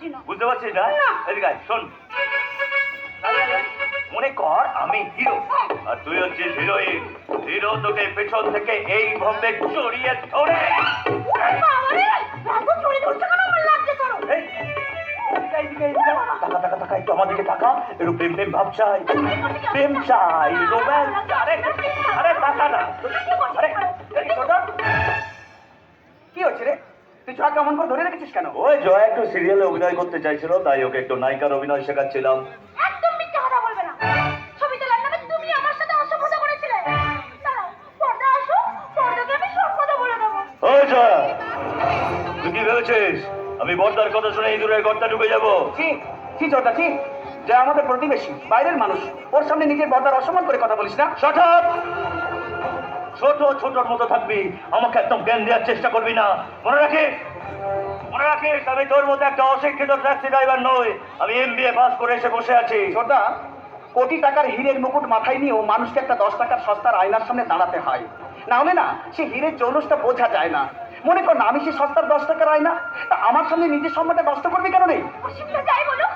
পারছি না। বুঝতে পারছিস না? না। এদিকে আয়, শোন। মনে কর আমি হিরো আর তুই হচ্ছিস হিরোইন। হিরো তোকে পেছন থেকে এইভাবে জড়িয়ে ধরে বাবারে, এত চুরি ধরছো কেন? আমার লাগছে ধরো। এই, এদিকে, তাকা তাকা তাকা, একটু আমার দিকে তাকা। একটু প্রেম প্রেম ভাব চাই, প্রেম চাই, রোম্যান্স। আরে আরে তাকা না। আরে এই ছোটা, কি হচ্ছে রে? তুই জয়া কেমন করে ধরে রেখেছিস কেন? ওই জয়া একটু সিরিয়ালে অভিনয় করতে চাইছিল, তাই ওকে একটু নায়িকার অভিনয় শেখাচ্ছিলাম। একদম মিথ্যে কথা বলবে না। ছবি তোলার নামে তুমি আমার সাথে অসভ্যতা করেছিলে। দাঁড়াও, পর্দা আসো, পর্দাকে আমি সব কথা বলে দেবো। ওই জয়া, তুই কি ভেবেছিস আমি বর্দার কথা শুনে ইঁদুরের গর্তা ঢুকে যাবো? ছি ছি ছোটা ছি, যে আমাদের প্রতিবেশী, বাইরের মানুষ, ওর সামনে নিজের বর্দার অসম্মান করে কথা বলিস না। Shut up! ছোট ছোটর মতো থাকবি, আমাকে একদম জ্ঞান দেওয়ার চেষ্টা করবি না। মনে রাখিস আমি তোর মতো একটা অশিক্ষিত ট্যাক্সি ড্রাইভার নই। আমি MBA পাস করে এসে বসে আছি। ছোটা, কোটি টাকার হীরের মুকুট মাথায় নিয়েও মানুষকে একটা 10 টাকার সস্তার আয়নার সামনে দাঁড়াতে হয়, না হলে না সে হীরের জৌলসটা বোঝা যায় না। মনে কর না আমি সে সস্তার 10 টাকার আয়না, তা আমার সামনে নিজের সম্মানটা নষ্ট করবি কেন? নেই অসুবিধা যাই বলো,